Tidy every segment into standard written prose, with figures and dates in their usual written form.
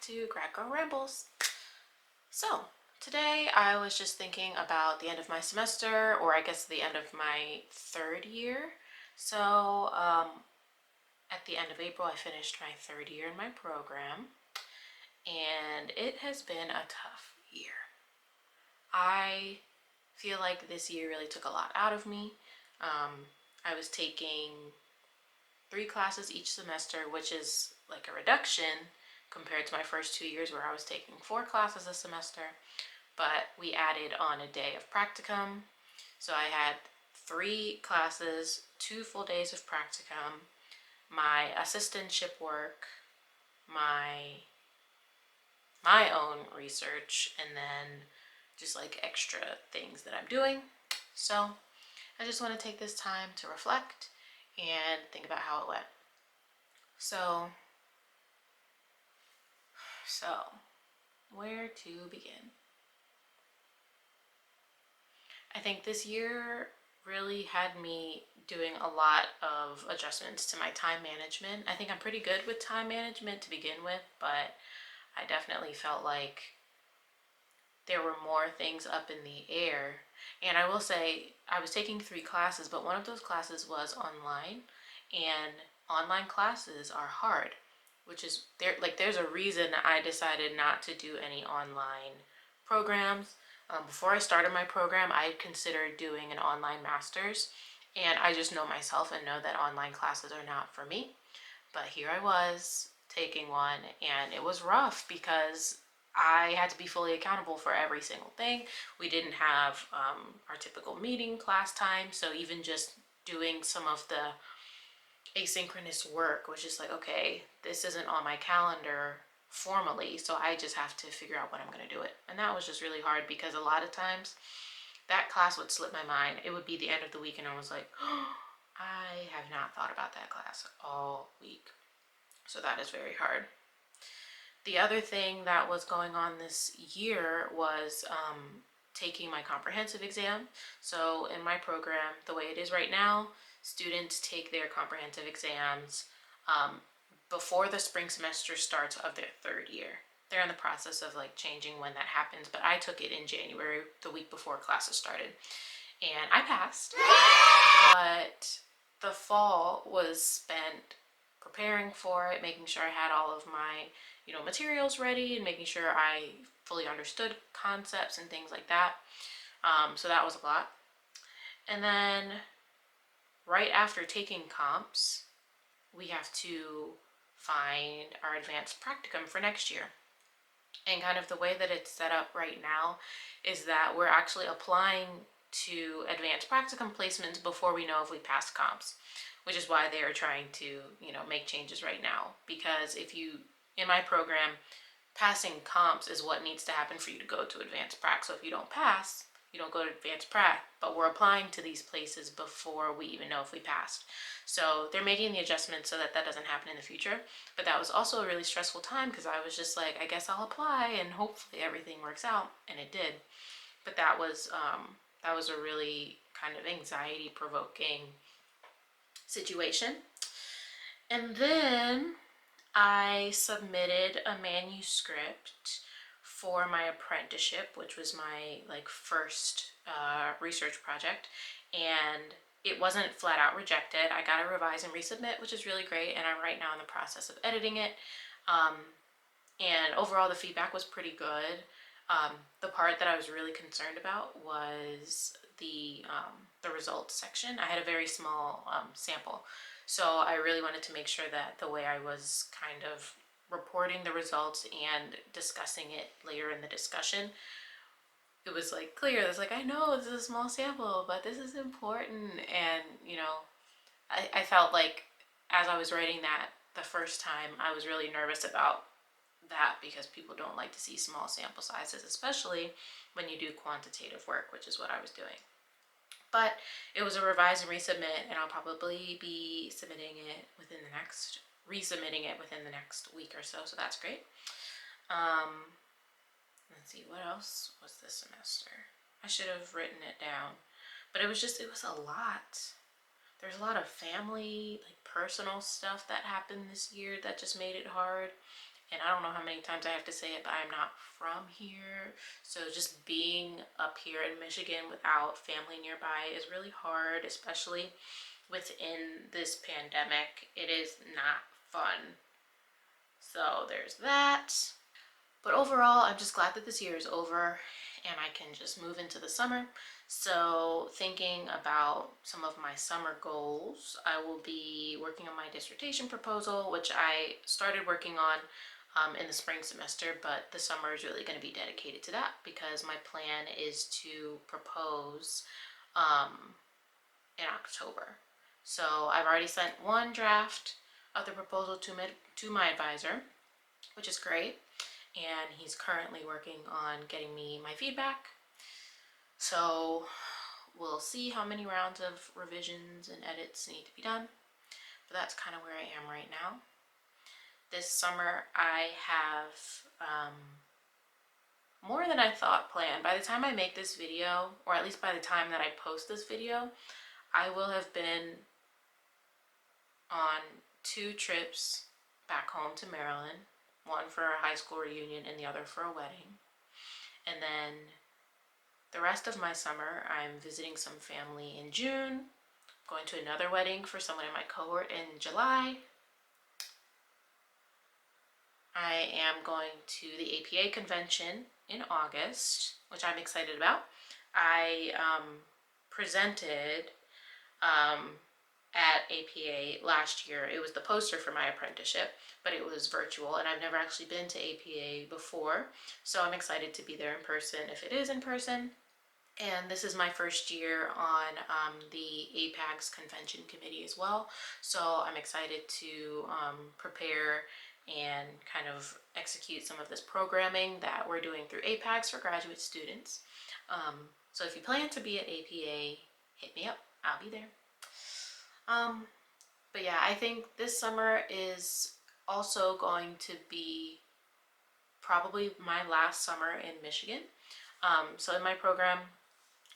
to GradGirlRambles. So, today I was just thinking about the end of my semester, or I guess the end of my third year. So, at the end of April, I finished my third year in my program, and it has been a tough year. I feel like this year really took a lot out of me. I was taking 3 classes each semester, which is like a reduction compared to my first 2 years where I was taking 4 classes a semester. But we added on a day of practicum. So I had 3 classes, 2 full days of practicum, my assistantship work, my own research, and then just like extra things that I'm doing. So I just want to take this time to reflect and think about how it went. So where to begin? I think this year really had me doing a lot of adjustments to my time management. I think I'm pretty good with time management to begin with, but I definitely felt like there were more things up in the air. And I will say, I was taking 3 classes, but one of those classes was online, and online classes are hard, which is there's a reason I decided not to do any online programs. Before I started my program, I had considered doing an online master's, and I just know myself and know that online classes are not for me. But here I was taking one, and it was rough because I had to be fully accountable for every single thing. We didn't have our typical meeting class time, so even just doing some of the asynchronous work was just like, okay, this isn't on my calendar formally, so I just have to figure out when I'm going to do it. And that was just really hard because a lot of times that class would slip my mind. It would be the end of the week, and I was like, oh, I have not thought about that class all week. So that is very hard. The other thing that was going on this year was taking my comprehensive exam. So in my program, the way it is right now, students take their comprehensive exams before the spring semester starts of their third year. They're in the process of like changing when that happens, but I took it in January, the week before classes started, and I passed. But the fall was spent preparing for it, making sure I had all of my materials ready, and making sure I fully understood concepts and things like that. So that was a lot. And then right after taking comps, we have to find our advanced practicum for next year. And kind of the way that it's set up right now is that we're actually applying to advanced practicum placements before we know if we pass comps, which is why they are trying to, make changes right now. Because in my program, passing comps is what needs to happen for you to go to advanced prac. So if you don't pass, you don't go to advanced prac, but we're applying to these places before we even know if we passed. So they're making the adjustment so that that doesn't happen in the future. But that was also a really stressful time because I was just like, I guess I'll apply and hopefully everything works out, and it did. But that was a really kind of anxiety provoking situation. And then I submitted a manuscript for my apprenticeship, which was my first research project, and it wasn't flat out rejected. I got a revise and resubmit, which is really great, and I'm right now in the process of editing it. And overall, the feedback was pretty good. The part that I was really concerned about was the results section. I had a very small sample, so I really wanted to make sure that the way I was kind of reporting the results and discussing it later in the discussion, it was clear. It's I know this is a small sample, but this is important. And I felt like as I was writing that the first time, I was really nervous about that because people don't like to see small sample sizes, especially when you do quantitative work, which is what I was doing. But it was a revise and resubmit, and I'll probably be resubmitting it within the next week or so that's great. Let's see, what else was this semester? I should have written it down, but it was a lot. There's a lot of family, personal stuff that happened this year that just made it hard. And I don't know how many times I have to say it, but I'm not from here. So just being up here in Michigan without family nearby is really hard, especially within this pandemic. It is not fun. So there's that. But overall, I'm just glad that this year is over and I can just move into the summer. So thinking about some of my summer goals, I will be working on my dissertation proposal, which I started working on in the spring semester, but the summer is really going to be dedicated to that because my plan is to propose in October. So I've already sent one draft of the proposal to my advisor, which is great. And he's currently working on getting me my feedback. So we'll see how many rounds of revisions and edits need to be done. But that's kind of where I am right now. This summer I have more than I thought planned. By the time I make this video, or at least by the time that I post this video, I will have been on 2 trips back home to Maryland, one for a high school reunion and the other for a wedding. And then the rest of my summer, I'm visiting some family in June, going to another wedding for someone in my cohort in July. I am going to the APA convention in August, which I'm excited about. I presented at APA last year. It was the poster for my apprenticeship, but it was virtual, and I've never actually been to APA before, so I'm excited to be there in person if it is in person. And this is my first year on the APAG's convention committee as well, so I'm excited to prepare and kind of execute some of this programming that we're doing through APAGS for graduate students. So if you plan to be at APA, hit me up. I'll be there. But yeah, I think this summer is also going to be probably my last summer in Michigan. So in my program,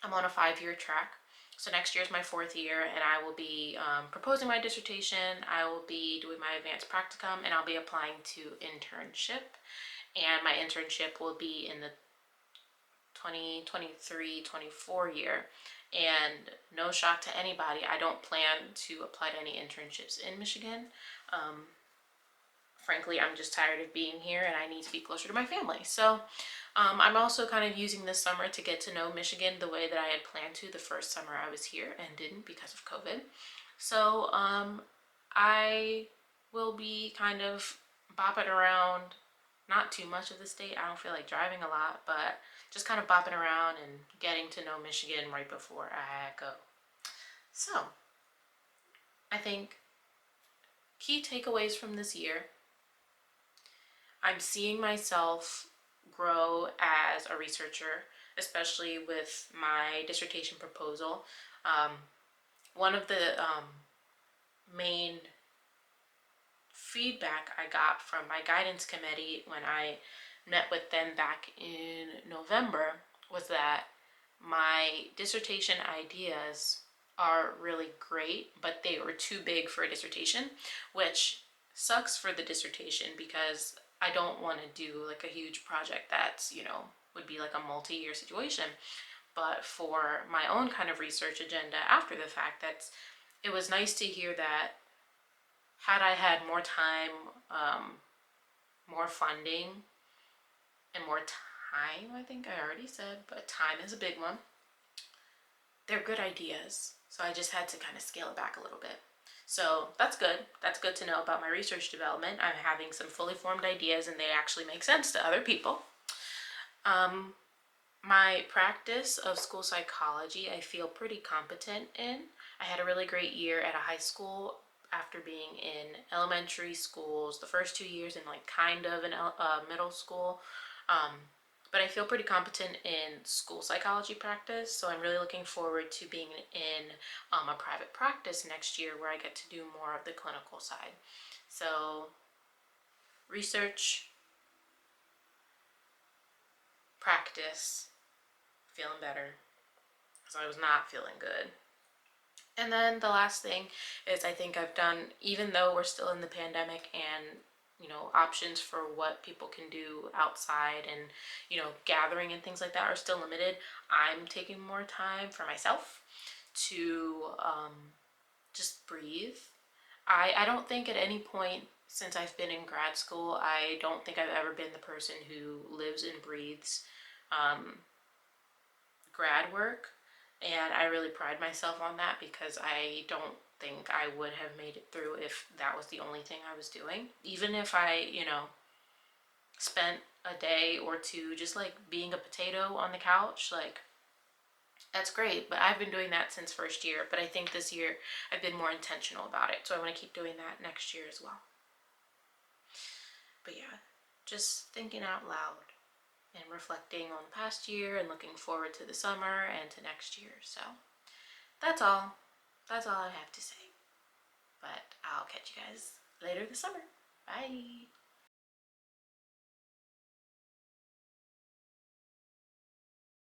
I'm on a 5-year track. So next year is my 4th year, and I will be proposing my dissertation. I will be doing my advanced practicum, and I'll be applying to internship. And my internship will be in the 2023-24 year. And no shock to anybody, I don't plan to apply to any internships in Michigan. Frankly, I'm just tired of being here and I need to be closer to my family. So I'm also kind of using this summer to get to know Michigan the way that I had planned to the first summer I was here and didn't because of COVID. So I will be kind of bopping around, not too much of the state. I don't feel like driving a lot, but just kind of bopping around and getting to know Michigan right before I go. So I think key takeaways from this year: I'm seeing myself grow as a researcher, especially with my dissertation proposal. One of the main feedback I got from my guidance committee when I met with them back in November was that my dissertation ideas are really great, but they were too big for a dissertation, which sucks for the dissertation because I don't want to do like a huge project that's, would be like a multi-year situation. But for my own kind of research agenda after the fact, it was nice to hear that had I had more time, more funding, and more time, I think I already said, but time is a big one. They're good ideas, so I just had to kind of scale it back a little bit. So that's good. That's good to know about my research development. I'm having some fully formed ideas and they actually make sense to other people. My practice of school psychology, I feel pretty competent in. I had a really great year at a high school after being in elementary schools the first 2 years and like kind of in middle school. But I feel pretty competent in school psychology practice, so I'm really looking forward to being in a private practice next year where I get to do more of the clinical side. So research, practice, feeling better because I was not feeling good. And then the last thing is I think I've done, even though we're still in the pandemic and options for what people can do outside, and gathering and things like that are still limited. I'm taking more time for myself to just breathe. I don't think at any point since I've been in grad school, I don't think I've ever been the person who lives and breathes um, grad work. And I really pride myself on that, because I don't think I would have made it through if that was the only thing I was doing. Even if I, spent a day or two just like being a potato on the couch, like that's great. But I've been doing that since first year. But I think this year I've been more intentional about it. So I want to keep doing that next year as well. But yeah, just thinking out loud and reflecting on the past year and looking forward to the summer and to next year. So that's all. That's all I have to say. But I'll catch you guys later this summer. Bye.